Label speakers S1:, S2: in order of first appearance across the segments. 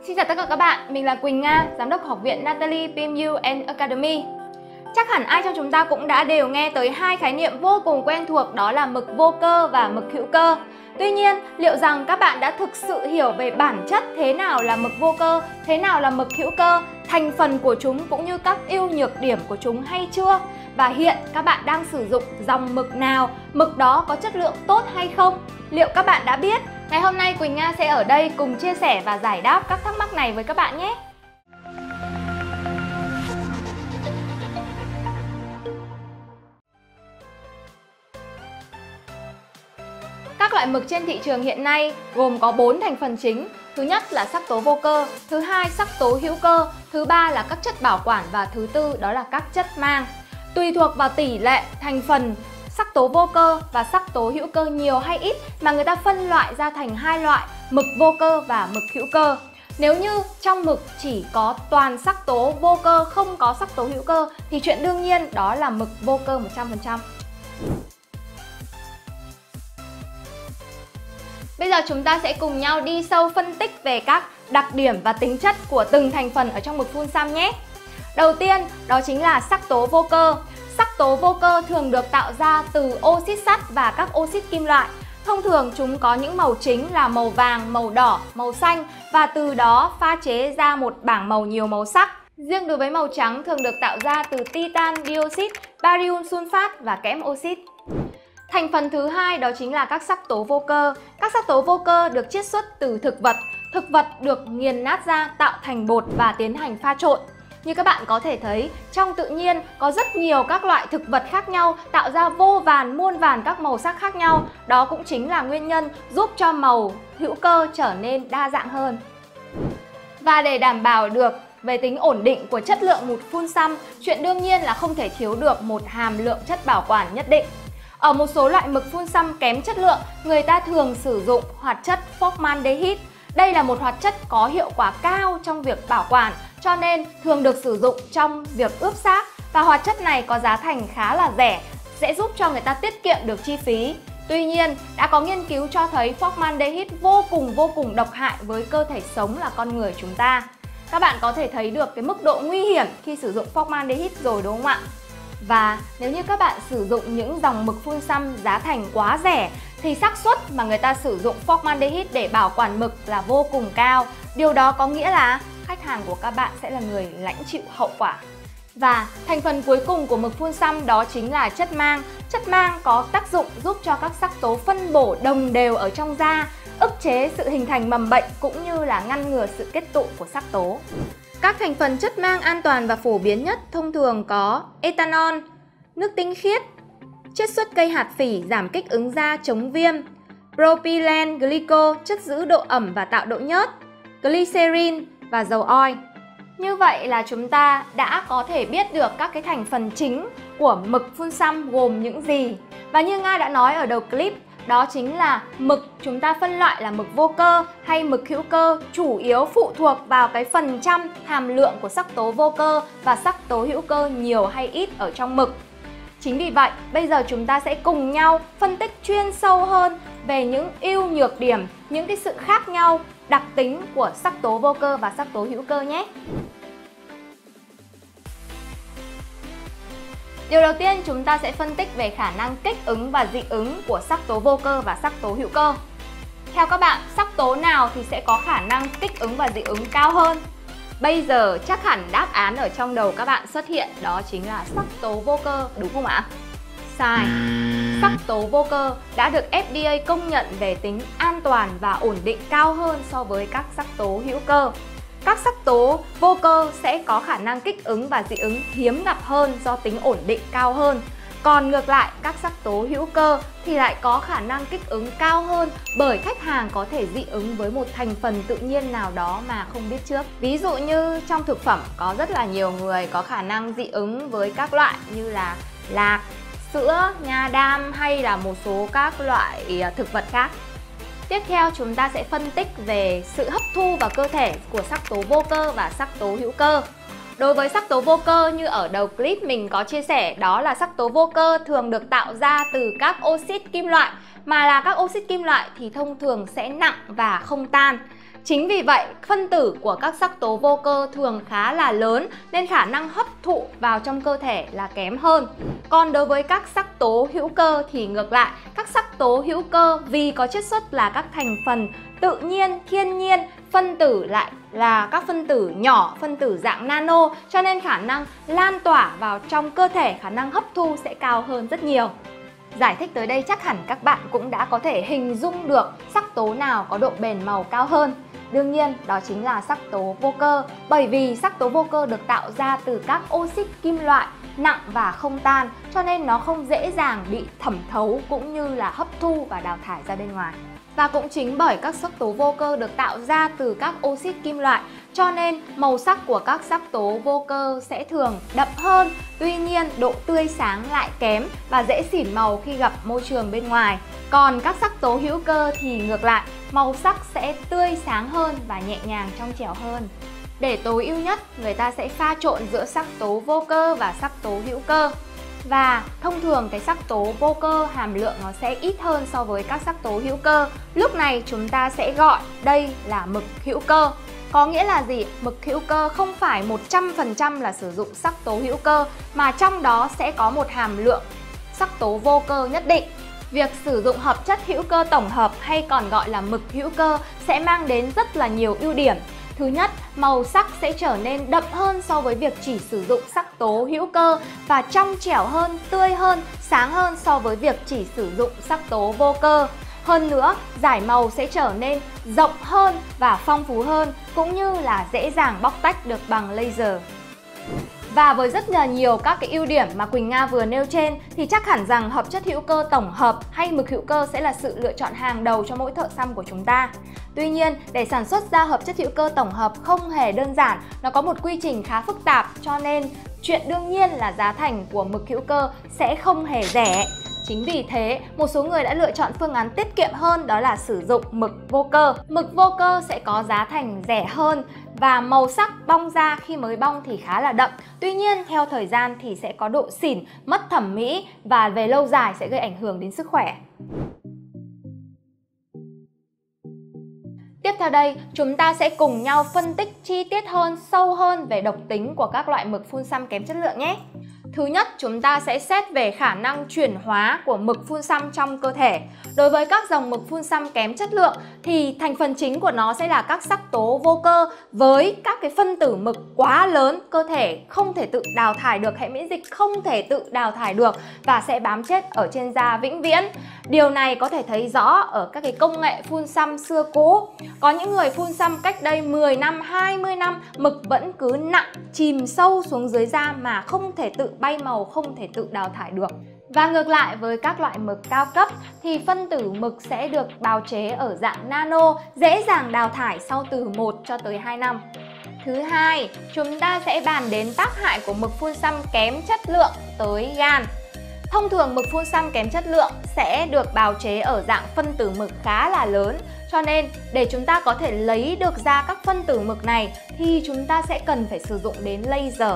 S1: Xin chào tất cả các bạn, mình là Quỳnh Nga, Giám đốc Học viện Natalie PMU and Academy. Chắc hẳn ai trong chúng ta cũng đã đều nghe tới hai khái niệm vô cùng quen thuộc, đó là mực vô cơ và mực hữu cơ. Tuy nhiên, liệu rằng các bạn đã thực sự hiểu về bản chất thế nào là mực vô cơ, thế nào là mực hữu cơ, thành phần của chúng cũng như các ưu nhược điểm của chúng hay chưa? Và hiện các bạn đang sử dụng dòng mực nào, mực đó có chất lượng tốt hay không? Liệu các bạn đã biết? Ngày hôm nay Quỳnh Nga sẽ ở đây cùng chia sẻ và giải đáp các thắc mắc này với các bạn nhé! Các loại mực trên thị trường hiện nay gồm có 4 thành phần chính. Thứ nhất là sắc tố vô cơ, thứ hai sắc tố hữu cơ, thứ ba là các chất bảo quản và thứ tư đó là các chất mang. Tùy thuộc vào tỷ lệ thành phần sắc tố vô cơ và sắc tố hữu cơ nhiều hay ít mà người ta phân loại ra thành hai loại, mực vô cơ và mực hữu cơ. Nếu như trong mực chỉ có toàn sắc tố vô cơ, không có sắc tố hữu cơ thì chuyện đương nhiên đó là mực vô cơ 100%. Bây giờ chúng ta sẽ cùng nhau đi sâu phân tích về các đặc điểm và tính chất của từng thành phần ở trong mực phun xăm nhé. Đầu tiên đó chính là sắc tố vô cơ. Sắc tố vô cơ thường được tạo ra từ oxit sắt và các oxit kim loại. Thông thường chúng có những màu chính là màu vàng, màu đỏ, màu xanh và từ đó pha chế ra một bảng màu nhiều màu sắc. Riêng đối với màu trắng thường được tạo ra từ titan dioxide, barium sulfat và kẽm oxit. Thành phần thứ hai đó chính là các sắc tố vô cơ. Các sắc tố vô cơ được chiết xuất từ thực vật. Thực vật được nghiền nát ra tạo thành bột và tiến hành pha trộn. Như các bạn có thể thấy, trong tự nhiên có rất nhiều các loại thực vật khác nhau tạo ra vô vàn muôn vàn các màu sắc khác nhau. Đó cũng chính là nguyên nhân giúp cho màu hữu cơ trở nên đa dạng hơn. Và để đảm bảo được về tính ổn định của chất lượng mực phun xăm, chuyện đương nhiên là không thể thiếu được một hàm lượng chất bảo quản nhất định. Ở một số loại mực phun xăm kém chất lượng, người ta thường sử dụng hoạt chất formaldehyde. Đây là một hoạt chất có hiệu quả cao trong việc bảo quản, cho nên thường được sử dụng trong việc ướp xác. Và hoạt chất này có giá thành khá là rẻ, sẽ giúp cho người ta tiết kiệm được chi phí. Tuy nhiên, đã có nghiên cứu cho thấy formaldehyde vô cùng độc hại với cơ thể sống là con người chúng ta. Các bạn có thể thấy được cái mức độ nguy hiểm khi sử dụng formaldehyde rồi đúng không ạ? Và nếu như các bạn sử dụng những dòng mực phun xăm giá thành quá rẻ thì xác suất mà người ta sử dụng formaldehyde để bảo quản mực là vô cùng cao. Điều đó có nghĩa là khách hàng của các bạn sẽ là người lãnh chịu hậu quả. Và thành phần cuối cùng của mực phun xăm đó chính là chất mang. Chất mang có tác dụng giúp cho các sắc tố phân bổ đồng đều ở trong da, ức chế sự hình thành mầm bệnh cũng như là ngăn ngừa sự kết tụ của sắc tố. Các thành phần chất mang an toàn và phổ biến nhất thông thường có ethanol, nước tinh khiết, chiết xuất cây hạt phỉ giảm kích ứng da chống viêm, propylene glycol chất giữ độ ẩm và tạo độ nhớt, glycerin và dầu oi. Như vậy là chúng ta đã có thể biết được các cái thành phần chính của mực phun xăm gồm những gì. Và như Nga đã nói ở đầu clip, đó chính là mực chúng ta phân loại là mực vô cơ hay mực hữu cơ chủ yếu phụ thuộc vào cái phần trăm hàm lượng của sắc tố vô cơ và sắc tố hữu cơ nhiều hay ít ở trong mực. Chính vì vậy, bây giờ chúng ta sẽ cùng nhau phân tích chuyên sâu hơn về những ưu nhược điểm, những cái sự khác nhau, đặc tính của sắc tố vô cơ và sắc tố hữu cơ nhé. Điều đầu tiên chúng ta sẽ phân tích về khả năng kích ứng và dị ứng của sắc tố vô cơ và sắc tố hữu cơ. Theo các bạn, sắc tố nào thì sẽ có khả năng kích ứng và dị ứng cao hơn? Bây giờ chắc hẳn đáp án ở trong đầu các bạn xuất hiện, đó chính là sắc tố vô cơ, đúng không ạ? Sai. Sắc tố vô cơ đã được FDA công nhận về tính an toàn và ổn định cao hơn so với các sắc tố hữu cơ. Các sắc tố vô cơ sẽ có khả năng kích ứng và dị ứng hiếm gặp hơn do tính ổn định cao hơn. Còn ngược lại, các sắc tố hữu cơ thì lại có khả năng kích ứng cao hơn bởi khách hàng có thể dị ứng với một thành phần tự nhiên nào đó mà không biết trước. Ví dụ như trong thực phẩm có rất là nhiều người có khả năng dị ứng với các loại như là lạc, sữa, nha đam hay là một số các loại thực vật khác. Tiếp theo chúng ta sẽ phân tích về sự hấp thu vào cơ thể của sắc tố vô cơ và sắc tố hữu cơ. Đối với sắc tố vô cơ như ở đầu clip mình có chia sẻ, đó là sắc tố vô cơ thường được tạo ra từ các oxit kim loại, mà là các oxit kim loại thì thông thường sẽ nặng và không tan. Chính vì vậy, phân tử của các sắc tố vô cơ thường khá là lớn nên khả năng hấp thụ vào trong cơ thể là kém hơn. Còn đối với các sắc tố hữu cơ thì ngược lại, các sắc tố hữu cơ vì có chiết xuất là các thành phần tự nhiên, thiên nhiên, phân tử lại là các phân tử nhỏ, phân tử dạng nano, cho nên khả năng lan tỏa vào trong cơ thể, khả năng hấp thu sẽ cao hơn rất nhiều. Giải thích tới đây chắc hẳn các bạn cũng đã có thể hình dung được sắc tố nào có độ bền màu cao hơn. Đương nhiên, đó chính là sắc tố vô cơ, bởi vì sắc tố vô cơ được tạo ra từ các oxit kim loại nặng và không tan, cho nên nó không dễ dàng bị thẩm thấu cũng như là hấp thu và đào thải ra bên ngoài. Và cũng chính bởi các sắc tố vô cơ được tạo ra từ các oxit kim loại, cho nên màu sắc của các sắc tố vô cơ sẽ thường đậm hơn. Tuy nhiên, độ tươi sáng lại kém và dễ xỉn màu khi gặp môi trường bên ngoài. Còn các sắc tố hữu cơ thì ngược lại, màu sắc sẽ tươi sáng hơn và nhẹ nhàng trong trẻo hơn. Để tối ưu nhất, người ta sẽ pha trộn giữa sắc tố vô cơ và sắc tố hữu cơ. Và thông thường cái sắc tố vô cơ hàm lượng nó sẽ ít hơn so với các sắc tố hữu cơ. Lúc này chúng ta sẽ gọi đây là mực hữu cơ. Có nghĩa là gì? Mực hữu cơ không phải 100% là sử dụng sắc tố hữu cơ, mà trong đó sẽ có một hàm lượng sắc tố vô cơ nhất định. Việc sử dụng hợp chất hữu cơ tổng hợp hay còn gọi là mực hữu cơ sẽ mang đến rất là nhiều ưu điểm. Thứ nhất, màu sắc sẽ trở nên đậm hơn so với việc chỉ sử dụng sắc tố hữu cơ và trong trẻo hơn, tươi hơn, sáng hơn so với việc chỉ sử dụng sắc tố vô cơ. Hơn nữa, giải màu sẽ trở nên rộng hơn và phong phú hơn, cũng như là dễ dàng bóc tách được bằng laser. Và với rất là nhiều các cái ưu điểm mà Quỳnh Nga vừa nêu trên thì chắc hẳn rằng hợp chất hữu cơ tổng hợp hay mực hữu cơ sẽ là sự lựa chọn hàng đầu cho mỗi thợ xăm của chúng ta. Tuy nhiên, để sản xuất ra hợp chất hữu cơ tổng hợp không hề đơn giản, nó có một quy trình khá phức tạp, cho nên chuyện đương nhiên là giá thành của mực hữu cơ sẽ không hề rẻ. Chính vì thế, một số người đã lựa chọn phương án tiết kiệm hơn, đó là sử dụng mực vô cơ. Mực vô cơ sẽ có giá thành rẻ hơn và màu sắc bong ra khi mới bong thì khá là đậm. Tuy nhiên, theo thời gian thì sẽ có độ xỉn, mất thẩm mỹ và về lâu dài sẽ gây ảnh hưởng đến sức khỏe. Tiếp theo đây, chúng ta sẽ cùng nhau phân tích chi tiết hơn, sâu hơn về độc tính của các loại mực phun xăm kém chất lượng nhé. Thứ nhất, chúng ta sẽ xét về khả năng chuyển hóa của mực phun xăm trong cơ thể. Đối với các dòng mực phun xăm kém chất lượng thì thành phần chính của nó sẽ là các sắc tố vô cơ với các cái phân tử mực quá lớn, cơ thể không thể tự đào thải được, hệ miễn dịch không thể tự đào thải được và sẽ bám chết ở trên da vĩnh viễn. Điều này có thể thấy rõ ở các cái công nghệ phun xăm xưa cũ. Có những người phun xăm cách đây 10 năm, 20 năm, mực vẫn cứ nặng, chìm sâu xuống dưới da mà không thể tự bay màu, không thể tự đào thải được. Và ngược lại với các loại mực cao cấp thì phân tử mực sẽ được bào chế ở dạng nano, dễ dàng đào thải sau từ 1 cho tới 2 năm. Thứ hai, chúng ta sẽ bàn đến tác hại của mực phun xăm kém chất lượng tới gan. Thông thường mực phun xăm kém chất lượng sẽ được bào chế ở dạng phân tử mực khá là lớn, cho nên để chúng ta có thể lấy được ra các phân tử mực này thì chúng ta sẽ cần phải sử dụng đến laser.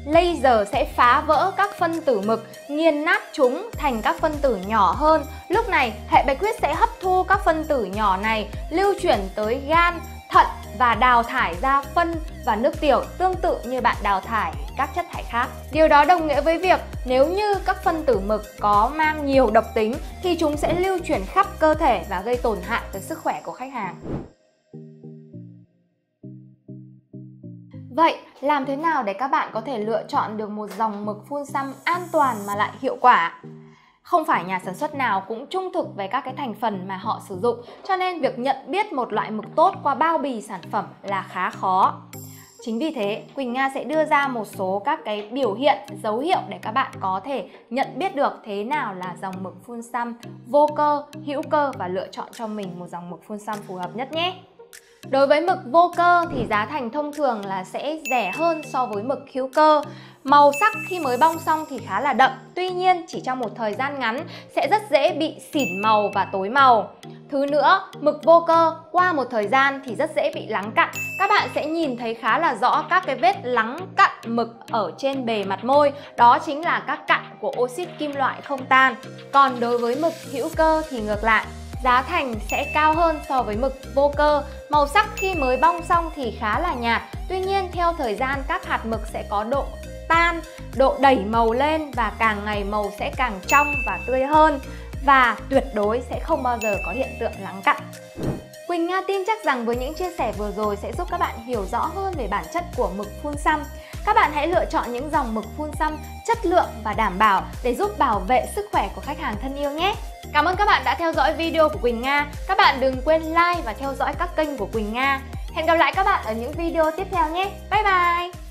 S1: Laser sẽ phá vỡ các phân tử mực, nghiền nát chúng thành các phân tử nhỏ hơn. Lúc này, hệ bạch huyết sẽ hấp thu các phân tử nhỏ này, lưu chuyển tới gan, thận và đào thải ra phân và nước tiểu, tương tự như bạn đào thải các chất thải khác. Điều đó đồng nghĩa với việc nếu như các phân tử mực có mang nhiều độc tính thì chúng sẽ lưu chuyển khắp cơ thể và gây tổn hại tới sức khỏe của khách hàng. Vậy, làm thế nào để các bạn có thể lựa chọn được một dòng mực phun xăm an toàn mà lại hiệu quả? Không phải nhà sản xuất nào cũng trung thực về các cái thành phần mà họ sử dụng, cho nên việc nhận biết một loại mực tốt qua bao bì sản phẩm là khá khó. Chính vì thế, Quỳnh Nga sẽ đưa ra một số các cái biểu hiện, dấu hiệu để các bạn có thể nhận biết được thế nào là dòng mực phun xăm vô cơ, hữu cơ và lựa chọn cho mình một dòng mực phun xăm phù hợp nhất nhé. Đối với mực vô cơ thì giá thành thông thường là sẽ rẻ hơn so với mực hữu cơ. Màu sắc khi mới bong xong thì khá là đậm, tuy nhiên chỉ trong một thời gian ngắn sẽ rất dễ bị xỉn màu và tối màu. Thứ nữa, mực vô cơ qua một thời gian thì rất dễ bị lắng cặn. Các bạn sẽ nhìn thấy khá là rõ các cái vết lắng cặn mực ở trên bề mặt môi. Đó chính là các cặn của oxit kim loại không tan. Còn đối với mực hữu cơ thì ngược lại. giá thành sẽ cao hơn so với mực vô cơ. Màu sắc khi mới bong xong thì khá là nhạt, tuy nhiên theo thời gian các hạt mực sẽ có độ tan, độ đẩy màu lên và càng ngày màu sẽ càng trong và tươi hơn. Và tuyệt đối sẽ không bao giờ có hiện tượng lắng cặn. Quỳnh Nga tin chắc rằng với những chia sẻ vừa rồi sẽ giúp các bạn hiểu rõ hơn về bản chất của mực phun xăm. Các bạn hãy lựa chọn những dòng mực phun xăm chất lượng và đảm bảo để giúp bảo vệ sức khỏe của khách hàng thân yêu nhé. Cảm ơn các bạn đã theo dõi video của Quỳnh Nga. Các bạn đừng quên like và theo dõi các kênh của Quỳnh Nga. Hẹn gặp lại các bạn ở những video tiếp theo nhé. Bye bye!